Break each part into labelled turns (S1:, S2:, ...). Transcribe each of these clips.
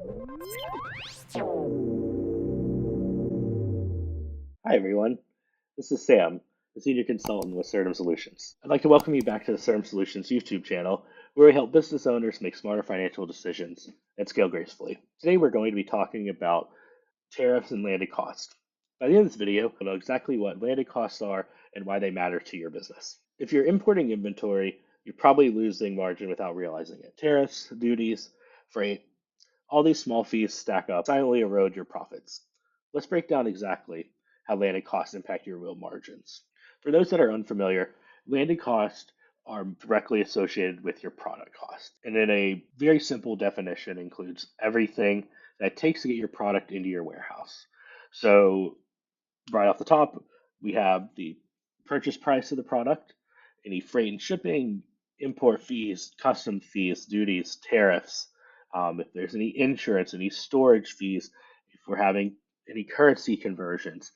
S1: Hi, everyone. This is Sam, the Senior Consultant with Certum Solutions. I'd like to welcome you back to the Certum Solutions YouTube channel, where we help business owners make smarter financial decisions and scale gracefully. Today, we're going to be talking about tariffs and landed costs. By the end of this video, you'll know exactly what landed costs are and why they matter to your business. If you're importing inventory, you're probably losing margin without realizing it. Tariffs, duties, freight, all these small fees stack up, silently erode your profits. Let's break down exactly how landed costs impact your real margins. For those that are unfamiliar, landed costs are directly associated with your product cost. And in a very simple definition, includes everything that it takes to get your product into your warehouse. So right off the top, we have the purchase price of the product, any freight and shipping, import fees, custom fees, duties, tariffs, if there's any insurance, any storage fees, if we're having any currency conversions,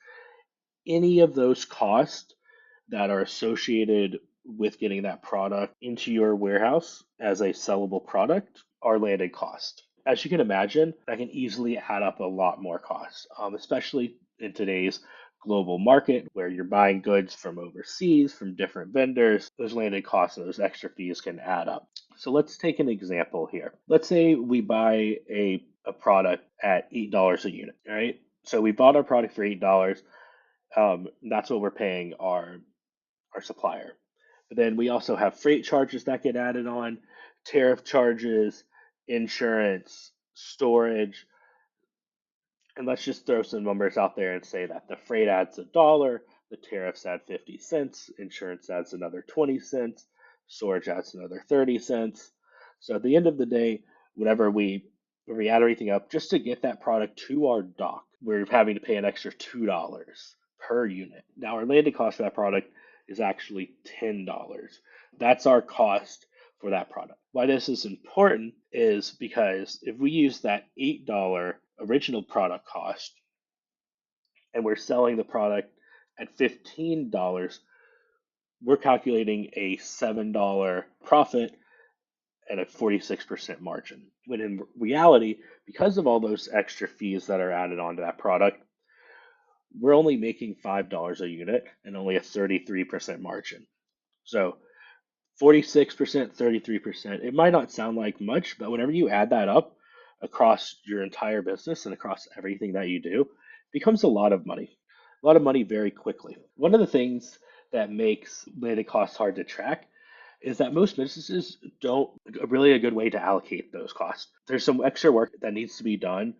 S1: any of those costs that are associated with getting that product into your warehouse as a sellable product are landed cost. As you can imagine, that can easily add up a lot more costs, especially in today's global market where you're buying goods from overseas, from different vendors. Those landed costs and those extra fees can add up. So let's take an example here. Let's say we buy a product at $8 a unit, all right? So we bought our product for $8. That's what we're paying our supplier. But then we also have freight charges that get added on, tariff charges, insurance, storage, and let's just throw some numbers out there and say that the freight adds $1, the tariffs add 50 cents, insurance adds another 20 cents, storage adds another 30 cents. So at the end of the day, when we add everything up, just to get that product to our dock, we're having to pay an extra $2 per unit. Now our landed cost for that product is actually $10. That's our cost for that product. Why this is important is because if we use that $8 original product cost and we're selling the product at $15, we're calculating a $7 profit and a 46% margin. When in reality, because of all those extra fees that are added onto that product, we're only making $5 a unit and only a 33% margin. So 46%, 33%. It might not sound like much, but whenever you add that up across your entire business and across everything that you do, it becomes a lot of money. A lot of money very quickly. One of the things that makes landed costs hard to track is that most businesses don't really a good way to allocate those costs. There's some extra work that needs to be done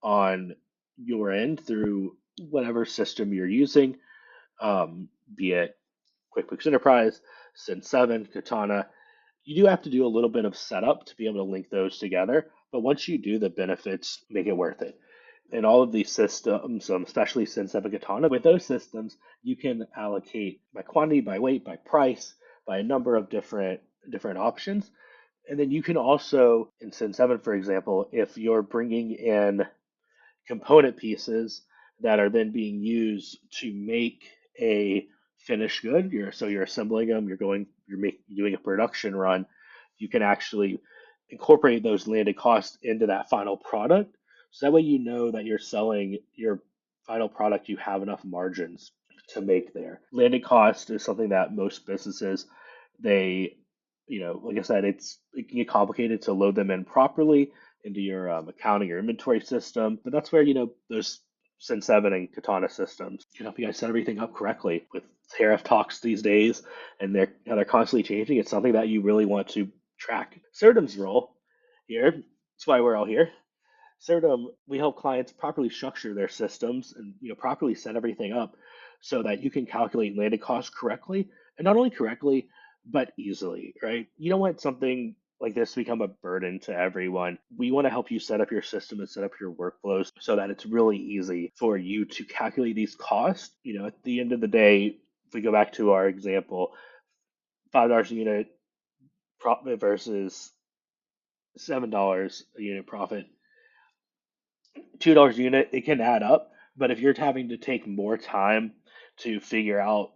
S1: on your end through whatever system you're using, be it QuickBooks Enterprise, Sin7, Katana. You do have to do a little bit of setup to be able to link those together, but once you do, the benefits make it worth it. In all of these systems, especially Sin7 Katana, with those systems, you can allocate by quantity, by weight, by price, by a number of different options. And then you can also, in Sin7, for example, if you're bringing in component pieces that are then being used to make a finished good. You're assembling them. You're doing a production run. You can actually incorporate those landed costs into that final product. So that way you know that you're selling your final product. You have enough margins to make there. Landed cost is something that most businesses they like I said, it can get complicated to load them in properly into your accounting or inventory system. But that's where, those Sin7 and Katana systems can help you guys set everything up correctly. With tariff talks these days and they're constantly changing, it's something that you really want to track. Certum's role here, that's why we're all here. Certum, we help clients properly structure their systems and properly set everything up so that you can calculate landed costs correctly, and not only correctly, but easily, right? You don't want something like this to become a burden to everyone. We want to help you set up your system and set up your workflows so that it's really easy for you to calculate these costs. At the end of the day, if we go back to our example, $5 a unit profit versus $7 a unit profit, $2 a unit, it can add up. But if you're having to take more time to figure out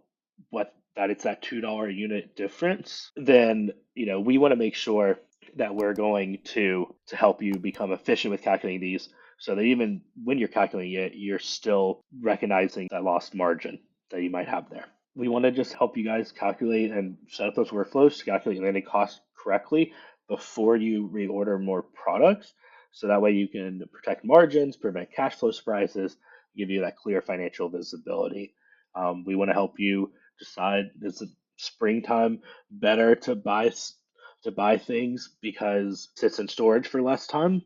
S1: what that it's that $2 a unit difference, then we want to make sure that we're going to help you become efficient with calculating these so that even when you're calculating it, you're still recognizing that lost margin that you might have there. We want to just help you guys calculate and set up those workflows to calculate landing costs correctly before you reorder more products. So that way you can protect margins, prevent cash flow surprises, give you that clear financial visibility. We want to help you decide, is it springtime better to buy things because it sits in storage for less time,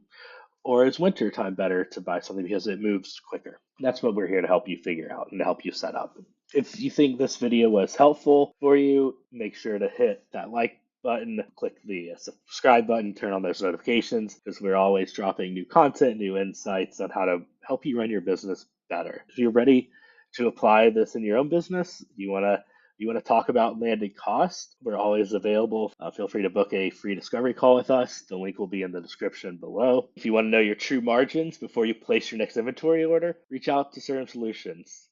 S1: or is winter time better to buy something because it moves quicker? That's what we're here to help you figure out and to help you set up. If you think this video was helpful for you, make sure to hit that like button, click the subscribe button, turn on those notifications, because we're always dropping new content, new insights on how to help you run your business better. If you're ready to apply this in your own business, you want to talk about landing cost, we're always available. Feel free to book a free discovery call with us. The link will be in the description below. If you want to know your true margins before you place your next inventory order, reach out to Certum Solutions.